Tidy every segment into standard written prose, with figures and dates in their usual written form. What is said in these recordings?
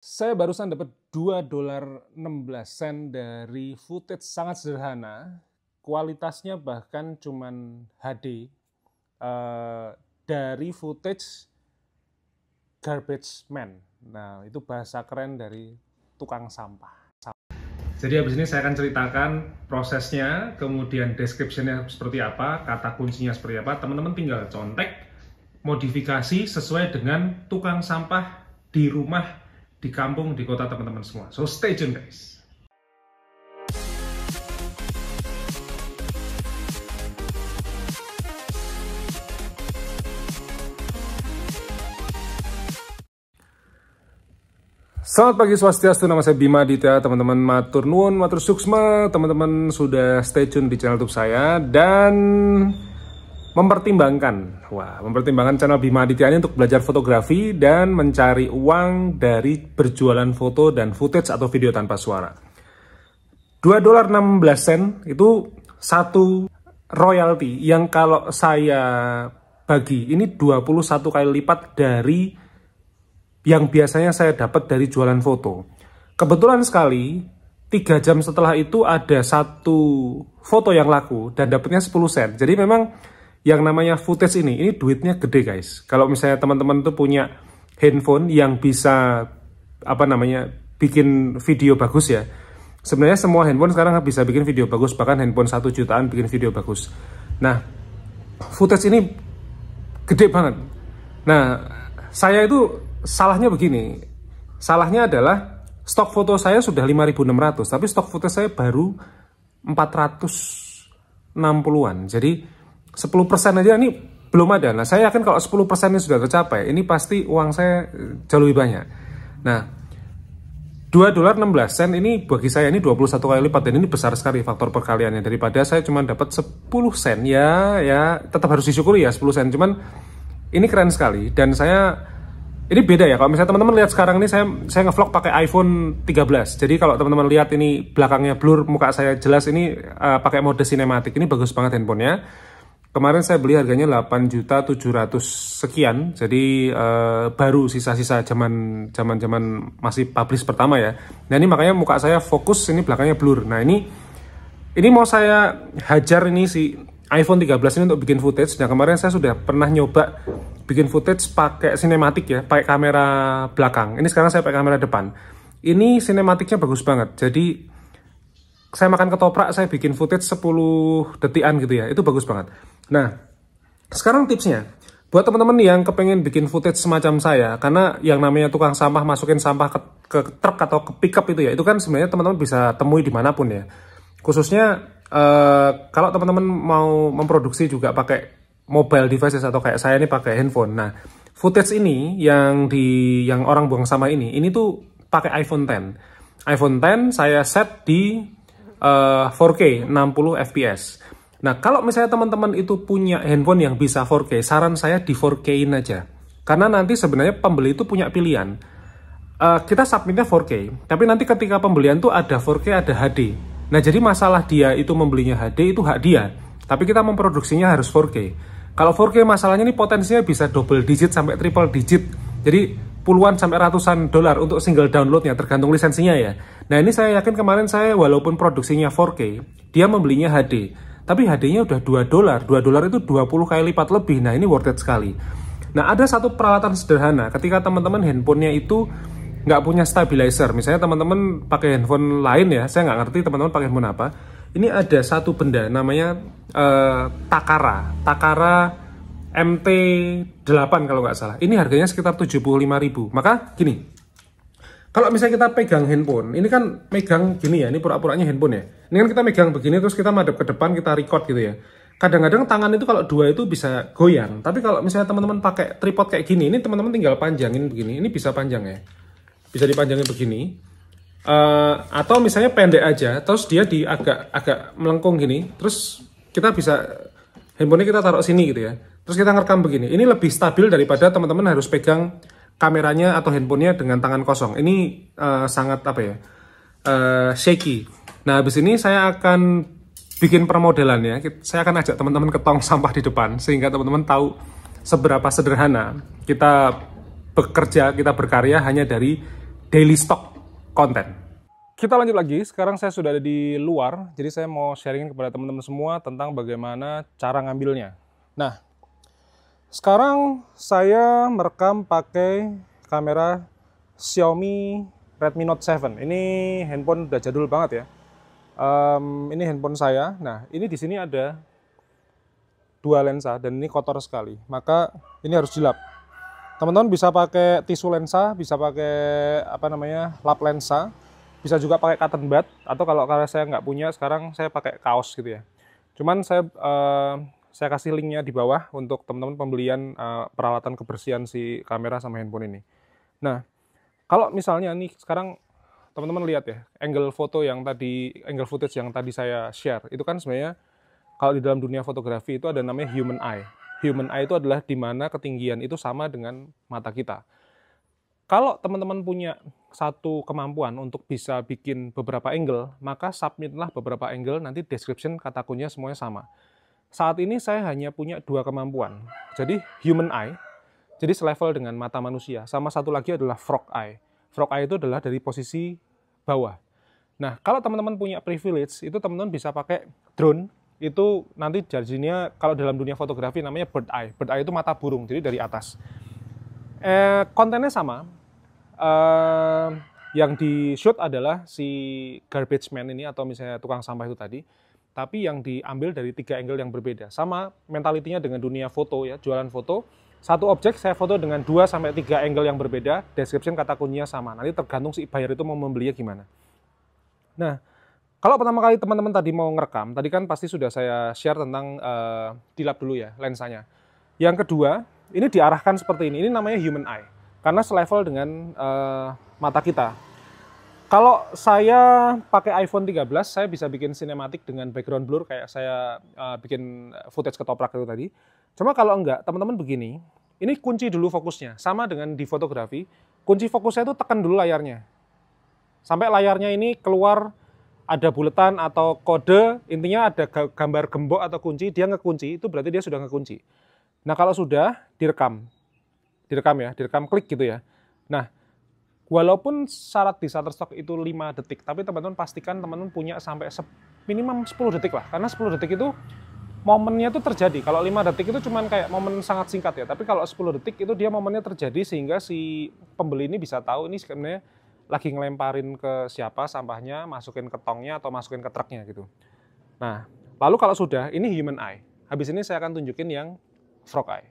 Saya barusan dapat $2.16 dari footage sangat sederhana, kualitasnya bahkan cuman HD, dari footage garbage man. Nah, itu bahasa keren dari tukang sampah. Jadi habis ini saya akan ceritakan prosesnya, kemudian description-nya seperti apa, kata kuncinya seperti apa. Teman-teman tinggal contek, modifikasi sesuai dengan tukang sampah di rumah, di kampung, di kota teman-teman semua. So stay tune guys. Selamat pagi Swastiastu, nama saya Bima Aditya, teman-teman matur nuwun, matur suksma, teman-teman sudah stay tune di channel YouTube saya dan mempertimbangkan channel Bima Aditya ini untuk belajar fotografi dan mencari uang dari berjualan foto dan footage atau video tanpa suara. $2.16 itu satu royalti yang kalau saya bagi ini 21 kali lipat dari yang biasanya saya dapat dari jualan foto. Kebetulan sekali 3 jam setelah itu ada satu foto yang laku dan dapatnya 10 sen. Jadi memang yang namanya footage ini duitnya gede guys. Kalau misalnya teman-teman tuh punya handphone yang bisa bikin video bagus ya. Sebenarnya semua handphone sekarang bisa bikin video bagus, bahkan handphone 1 jutaan bikin video bagus. Nah, footage ini gede banget. Nah, saya itu salahnya begini. Salahnya adalah stok foto saya sudah 5.600, tapi stok foto saya baru 460-an. Jadi 10% aja ini belum ada. Nah, saya yakin kalau 10% ini sudah tercapai, ini pasti uang saya jauh lebih banyak. Nah, $2.16 ini bagi saya ini 21 kali lipat, dan ini besar sekali faktor perkaliannya. Daripada saya cuma dapat 10 sen, ya tetap harus disyukuri ya 10 sen. Cuman ini keren sekali, dan ini beda ya, kalau misalnya teman-teman lihat sekarang ini saya ngevlog pakai iPhone 13. Jadi kalau teman-teman lihat ini belakangnya blur, muka saya jelas, ini pakai mode sinematik. Ini bagus banget handphonenya. Kemarin saya beli harganya 8.700 sekian. Jadi baru sisa-sisa zaman masih publish pertama ya. Nah, ini makanya muka saya fokus, ini belakangnya blur. Nah, ini mau saya hajar ini si iPhone 13 ini untuk bikin footage. Nah, kemarin saya sudah pernah nyoba bikin footage pakai sinematik ya, pakai kamera belakang. Ini sekarang saya pakai kamera depan. Ini sinematiknya bagus banget. Jadi saya makan ketoprak, saya bikin footage 10 detikan gitu ya. Itu bagus banget. Nah, sekarang tipsnya buat teman-teman yang kepengen bikin footage semacam saya, karena yang namanya tukang sampah masukin sampah ke truk atau ke pickup itu ya, itu kan sebenarnya teman-teman bisa temui dimanapun ya. Khususnya kalau teman-teman mau memproduksi juga pakai mobile devices atau kayak saya ini pakai handphone. Nah, footage ini yang orang buang sampah ini tuh pakai iPhone X. iPhone X saya set di 4K 60 fps. Nah, kalau misalnya teman-teman itu punya handphone yang bisa 4K, saran saya di 4K-in aja. Karena nanti sebenarnya pembeli itu punya pilihan. Kita submitnya 4K, tapi nanti ketika pembelian tuh ada 4K, ada HD. Nah, jadi masalah dia itu membelinya HD itu hak dia. Tapi kita memproduksinya harus 4K. Kalau 4K masalahnya ini potensinya bisa double digit sampai triple digit. Jadi puluhan sampai ratusan dolar untuk single downloadnya, tergantung lisensinya ya. Nah, ini saya yakin kemarin saya walaupun produksinya 4K, dia membelinya HD. Tapi HD-nya udah $2. $2 itu 20 kali lipat lebih. Nah, ini worth it sekali. Nah, ada satu peralatan sederhana. Ketika teman-teman handphonenya itu nggak punya stabilizer, misalnya teman-teman pakai handphone lain ya, saya nggak ngerti teman-teman pakai handphone apa. Ini ada satu benda namanya Takara MT8 kalau nggak salah. Ini harganya sekitar 75.000. Maka gini, kalau misalnya kita pegang handphone, ini kan megang gini ya, ini pura-puranya handphone ya. Ini kan kita megang begini, terus kita madep ke depan, kita record gitu ya. Kadang-kadang tangan itu kalau dua itu bisa goyang. Tapi kalau misalnya teman-teman pakai tripod kayak gini, ini teman-teman tinggal panjangin begini. Ini bisa panjang ya, bisa dipanjangin begini. Atau misalnya pendek aja, terus dia agak melengkung gini, terus kita bisa handphonenya kita taruh sini gitu ya, terus kita ngerekam begini. Ini lebih stabil daripada teman-teman harus pegang kameranya atau handphonenya dengan tangan kosong. Ini sangat shaky. Nah, habis ini saya akan bikin permodelan ya. Saya akan ajak teman-teman ke tong sampah di depan sehingga teman-teman tahu seberapa sederhana kita bekerja, kita berkarya hanya dari daily stock konten. Kita lanjut lagi, sekarang saya sudah ada di luar, jadi saya mau sharing kepada teman-teman semua tentang bagaimana cara ngambilnya. Nah, sekarang saya merekam pakai kamera Xiaomi Redmi Note 7. Ini handphone udah jadul banget ya. Ini handphone saya. Nah, ini di sini ada 2 lensa dan ini kotor sekali. Maka ini harus dilap. Teman-teman bisa pakai tisu lensa, bisa pakai lap lensa. Bisa juga pakai cotton bud, atau kalau saya nggak punya, sekarang saya pakai kaos gitu ya. Cuman saya kasih linknya di bawah untuk teman-teman pembelian peralatan kebersihan si kamera sama handphone ini. Nah, kalau misalnya nih sekarang teman-teman lihat ya, angle footage yang tadi saya share, itu kan sebenarnya kalau di dalam dunia fotografi itu ada namanya human eye. Human eye itu adalah di mana ketinggian itu sama dengan mata kita. Kalau teman-teman punya satu kemampuan untuk bisa bikin beberapa angle, maka submitlah beberapa angle, nanti description kata kuncinya semuanya sama. Saat ini saya hanya punya 2 kemampuan. Jadi human eye, jadi selevel dengan mata manusia. Sama satu lagi adalah frog eye. Frog eye itu adalah dari posisi bawah. Nah, kalau teman-teman punya privilege, itu teman-teman bisa pakai drone. Itu nanti jadinya kalau dalam dunia fotografi namanya bird eye. Bird eye itu mata burung, jadi dari atas. Kontennya sama. Yang di shoot adalah si garbage man ini atau misalnya tukang sampah itu tadi, tapi yang diambil dari 3 angle yang berbeda. Sama mentalitinya dengan dunia foto ya, jualan foto. Satu objek saya foto dengan 2-3 angle yang berbeda, description kata kuncinya sama. Nanti tergantung si buyer itu mau membelinya gimana. Nah, kalau pertama kali teman-teman tadi mau ngerekam, tadi kan pasti sudah saya share tentang dilap dulu ya lensanya. Yang kedua, ini diarahkan seperti ini. Ini namanya human eye. Karena selevel dengan mata kita. Kalau saya pakai iPhone 13, saya bisa bikin sinematik dengan background blur kayak saya bikin footage ketoprak itu tadi. Cuma kalau enggak, teman-teman begini, ini kunci dulu fokusnya. Sama dengan di fotografi, kunci fokusnya itu tekan dulu layarnya. Sampai layarnya ini keluar ada buletan atau kode, intinya ada gambar gembok atau kunci, dia ngekunci, itu berarti dia sudah ngekunci. Nah kalau sudah, direkam klik gitu ya. Nah, walaupun syarat di Shutterstock itu 5 detik, tapi teman-teman pastikan teman-teman punya sampai minimum 10 detik lah. Karena 10 detik itu momennya itu terjadi. Kalau 5 detik itu cuman kayak momen sangat singkat ya. Tapi kalau 10 detik itu dia momennya terjadi sehingga si pembeli ini bisa tahu ini sebenarnya lagi ngelemparin ke siapa sampahnya, masukin ke tongnya atau masukin ke truknya gitu. Nah, lalu kalau sudah, ini human eye. Habis ini saya akan tunjukin yang frog eye.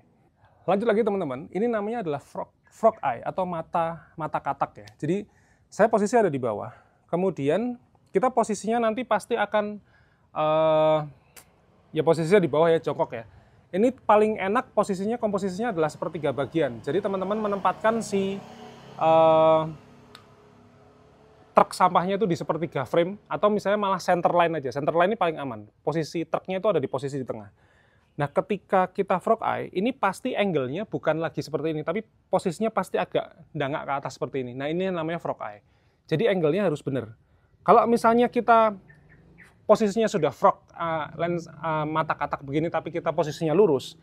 Lanjut lagi teman-teman, ini namanya adalah frog eye atau mata katak ya. Jadi saya posisi ada di bawah. Kemudian kita posisinya nanti pasti akan ya posisinya di bawah ya, jongkok ya. Ini paling enak posisinya, komposisinya adalah sepertiga bagian. Jadi teman-teman menempatkan si truk sampahnya itu di sepertiga frame atau misalnya malah center line aja. Center line ini paling aman. Posisi truknya itu ada di posisi di tengah. Nah, ketika kita frog eye, ini pasti angle-nya bukan lagi seperti ini, tapi posisinya pasti agak dangak ke atas seperti ini. Nah, ini yang namanya frog eye. Jadi angle-nya harus benar. Kalau misalnya kita posisinya sudah frog mata katak begini, tapi kita posisinya lurus,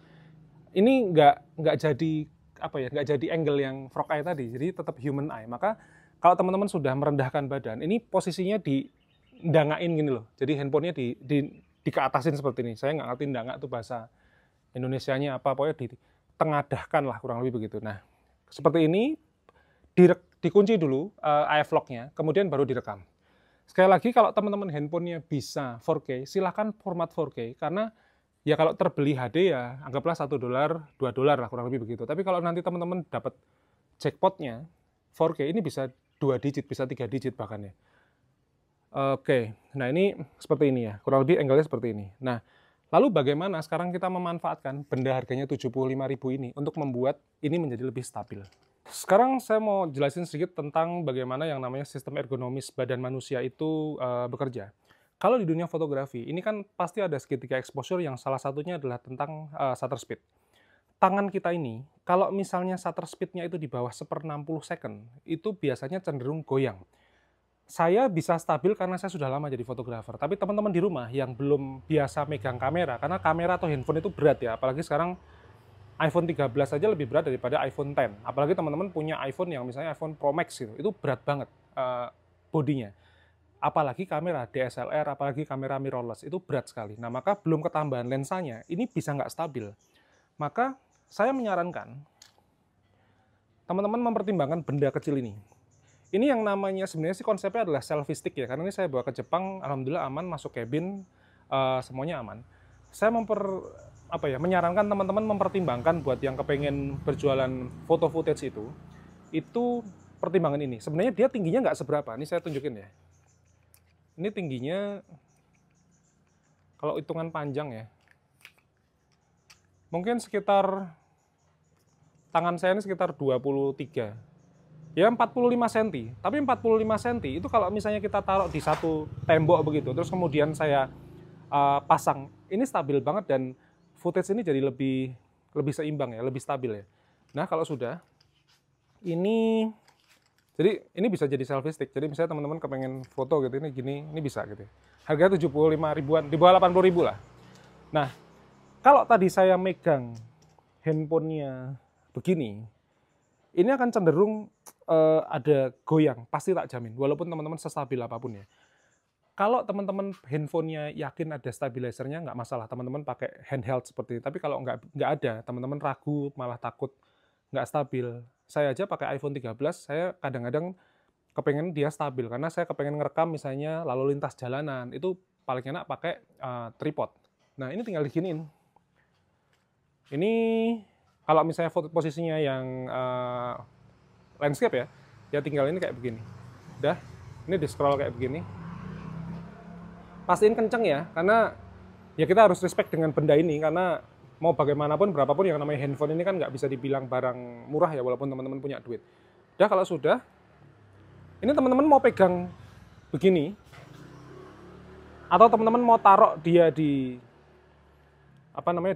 ini nggak jadi angle yang frog eye tadi. Jadi tetap human eye. Maka kalau teman-teman sudah merendahkan badan, ini posisinya didangain gini loh. Jadi handphonenya dikeatasin seperti ini. Saya nggak ngerti dangak itu bahasa Indonesianya apa, pokoknya ditengadahkan lah kurang lebih begitu. Nah, seperti ini dikunci dulu AF lock-nya, kemudian baru direkam. Sekali lagi kalau teman-teman handphonenya bisa 4K, silahkan format 4K karena ya kalau terbeli HD ya anggaplah $1, $2 lah kurang lebih begitu. Tapi kalau nanti teman-teman dapat jackpotnya 4K ini bisa 2 digit, bisa 3 digit bahkan ya. Oke, nah ini seperti ini ya, kurang lebih angle-nya seperti ini. Nah, lalu bagaimana sekarang kita memanfaatkan benda harganya 75.000 ini untuk membuat ini menjadi lebih stabil. Sekarang saya mau jelasin sedikit tentang bagaimana yang namanya sistem ergonomis badan manusia itu bekerja. Kalau di dunia fotografi, ini kan pasti ada segitiga exposure yang salah satunya adalah tentang shutter speed. Tangan kita ini, kalau misalnya shutter speed-nya itu di bawah 1/60 second, itu biasanya cenderung goyang. Saya bisa stabil karena saya sudah lama jadi fotografer. Tapi teman-teman di rumah yang belum biasa megang kamera, karena kamera atau handphone itu berat ya, apalagi sekarang iPhone 13 saja lebih berat daripada iPhone 10. Apalagi teman-teman punya iPhone yang misalnya iPhone Pro Max gitu, itu berat banget bodinya. Apalagi kamera DSLR, apalagi kamera mirrorless, itu berat sekali. Nah, maka belum ketambahan lensanya, ini bisa nggak stabil. Maka saya menyarankan teman-teman mempertimbangkan benda kecil ini. Ini yang namanya sebenarnya sih konsepnya adalah selfie stick ya, karena ini saya bawa ke Jepang, alhamdulillah aman, masuk cabin, semuanya aman. Saya menyarankan teman-teman mempertimbangkan buat yang kepengen berjualan foto footage itu pertimbangan ini. Sebenarnya dia tingginya nggak seberapa, ini saya tunjukin ya. Ini tingginya, kalau hitungan panjang ya, mungkin sekitar, tangan saya ini sekitar 23. Ya 45 cm, tapi 45 cm itu kalau misalnya kita taruh di satu tembok begitu, terus kemudian saya pasang, ini stabil banget dan footage ini jadi lebih seimbang ya, lebih stabil ya. Nah kalau sudah, ini bisa jadi selfie stick. Jadi misalnya teman-teman kepengen foto gitu, ini bisa gitu. Harganya 75 ribuan, di bawah 80 ribu lah. Nah, kalau tadi saya megang handphonenya begini, ini akan cenderung ada goyang, pasti tak jamin, walaupun teman-teman sestabil apapun ya. Kalau teman-teman handphonenya yakin ada stabilizernya, nggak masalah, teman-teman pakai handheld seperti ini. Tapi kalau nggak ada, teman-teman ragu, malah takut nggak stabil. Saya aja pakai iPhone 13, saya kadang-kadang kepengen dia stabil, karena saya kepengen ngerekam misalnya lalu lintas jalanan, itu paling enak pakai tripod. Nah, ini tinggal diginiin. Ini kalau misalnya foto posisinya yang landscape ya tinggal ini kayak begini. Udah, ini di scroll kayak begini. Pastiin kenceng ya, karena ya kita harus respect dengan benda ini, karena mau bagaimanapun, berapapun yang namanya handphone ini kan nggak bisa dibilang barang murah ya, walaupun teman-teman punya duit. Udah, kalau sudah, ini teman-teman mau pegang begini, atau teman-teman mau taruh dia di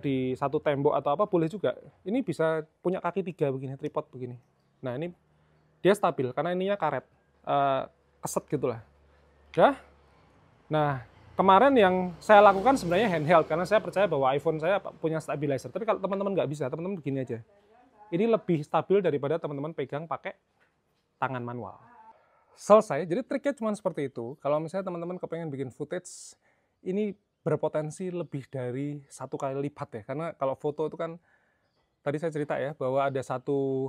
di satu tembok atau apa, boleh juga. Ini bisa punya kaki 3 begini, tripod begini. Nah, ini dia stabil karena ininya karet, keset gitulah. Udah. Nah, kemarin yang saya lakukan sebenarnya handheld, karena saya percaya bahwa iPhone saya punya stabilizer. Tapi kalau teman-teman nggak bisa, teman-teman begini aja. Ini lebih stabil daripada teman-teman pegang pakai tangan manual. Selesai. Jadi triknya cuma seperti itu. Kalau misalnya teman-teman kepengen bikin footage, ini berpotensi lebih dari 1 kali lipat ya. Karena kalau foto itu kan, tadi saya cerita ya, bahwa ada satu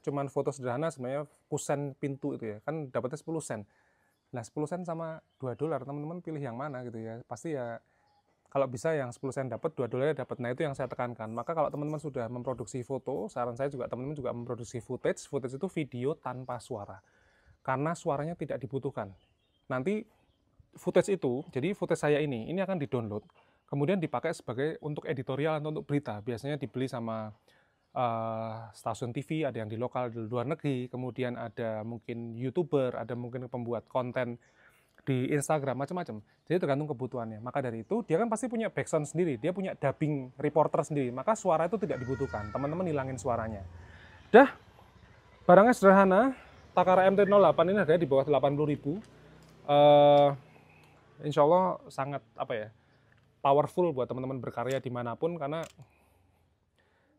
cuman foto sederhana sebenarnya kusen pintu itu ya, kan dapatnya 10 sen. Nah, 10 sen sama $2, teman-teman pilih yang mana gitu ya. Pasti ya kalau bisa yang 10 sen dapat, $2 dapat. Nah, itu yang saya tekankan. Maka kalau teman-teman sudah memproduksi foto, saran saya juga teman-teman juga memproduksi footage. Footage itu video tanpa suara. Karena suaranya tidak dibutuhkan. Nanti footage itu, jadi footage saya ini akan di-download, kemudian dipakai sebagai untuk editorial atau untuk berita. Biasanya dibeli sama stasiun TV, ada yang di lokal, di luar negeri, kemudian ada mungkin YouTuber, ada mungkin pembuat konten di Instagram, macam-macam. Jadi tergantung kebutuhannya. Maka dari itu, dia kan pasti punya background sendiri, dia punya dubbing reporter sendiri, maka suara itu tidak dibutuhkan. Teman-teman hilangin suaranya. Dah, barangnya sederhana. Takara MT-08 ini harganya di bawah 80 ribu. Insya Allah sangat powerful buat teman-teman berkarya dimanapun, karena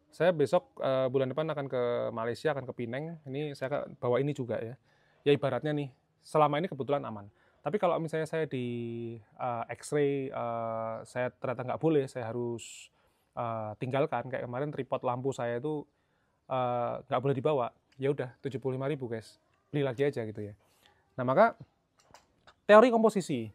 saya besok bulan depan akan ke Malaysia, akan ke Penang. Ini saya bawa ini juga ya. Ya ibaratnya nih, selama ini kebetulan aman. Tapi kalau misalnya saya di X-ray, saya ternyata nggak boleh, saya harus tinggalkan. Kayak kemarin tripod lampu saya itu nggak boleh dibawa. Ya udah, 75 ribu guys. Beli lagi aja gitu ya. Nah, maka teori komposisi.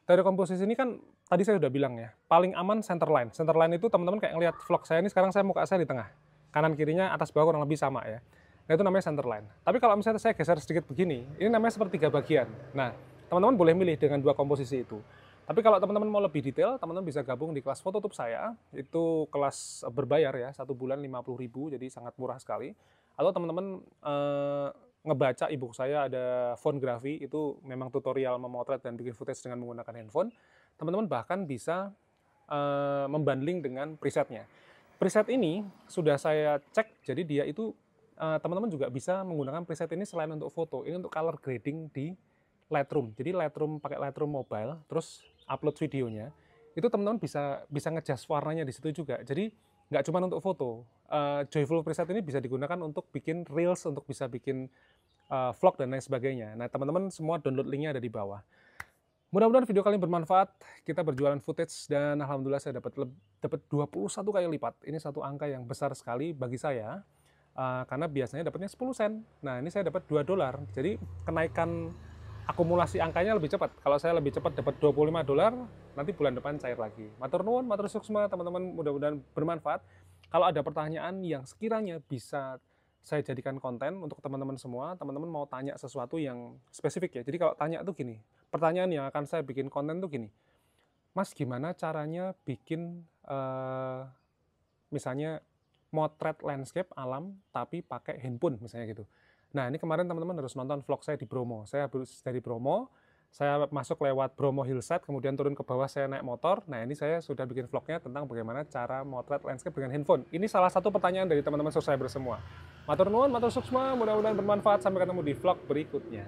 Teori komposisi ini kan tadi saya udah bilang ya, paling aman center line. Center line itu teman-teman kayak ngelihat vlog saya ini, sekarang saya muka saya di tengah. Kanan kirinya atas bawah kurang lebih sama ya. Nah, itu namanya center line. Tapi kalau misalnya saya geser sedikit begini, ini namanya sepertiga bagian. Nah, teman-teman boleh milih dengan 2 komposisi itu. Tapi kalau teman-teman mau lebih detail, teman-teman bisa gabung di kelas Phototube saya. Itu kelas berbayar ya, 1 bulan 50 ribu, jadi sangat murah sekali. Atau teman-teman ngebaca e-book saya, ada Phonegraphy, itu memang tutorial memotret dan bikin footage dengan menggunakan handphone. Teman-teman bahkan bisa membundling dengan presetnya. Preset ini sudah saya cek, jadi dia itu teman-teman juga bisa menggunakan preset ini selain untuk foto, ini untuk color grading di Lightroom. Jadi pakai Lightroom mobile, terus upload videonya, itu teman-teman bisa nge-adjust warnanya di situ juga. Jadi nggak cuma untuk foto. Joyful Preset ini bisa digunakan untuk bikin reels, untuk bisa bikin vlog dan lain sebagainya. Nah, teman-teman semua download linknya ada di bawah. Mudah-mudahan video kali ini bermanfaat. Kita berjualan footage dan alhamdulillah saya dapat 21 kali lipat. Ini satu angka yang besar sekali bagi saya. Karena biasanya dapatnya 10 sen. Nah, ini saya dapat 2 dolar. Jadi kenaikan akumulasi angkanya lebih cepat. Kalau saya lebih cepat dapat 25 dolar, nanti bulan depan cair lagi. Matur nuwun, matur suksma, teman-teman, mudah-mudahan bermanfaat. Kalau ada pertanyaan yang sekiranya bisa saya jadikan konten untuk teman-teman semua, teman-teman mau tanya sesuatu yang spesifik ya. Jadi kalau tanya tuh gini, pertanyaan yang akan saya bikin konten tuh gini, Mas gimana caranya bikin misalnya motret landscape alam tapi pakai handphone misalnya gitu. Nah ini kemarin teman-teman harus nonton vlog saya di Bromo. Saya habis dari Bromo, saya masuk lewat Bromo Hillside, kemudian turun ke bawah saya naik motor. Nah ini saya sudah bikin vlognya tentang bagaimana cara motret landscape dengan handphone. Ini salah satu pertanyaan dari teman-teman subscriber semua. Matur nuwun, matur suksma, mudah-mudahan bermanfaat. Sampai ketemu di vlog berikutnya.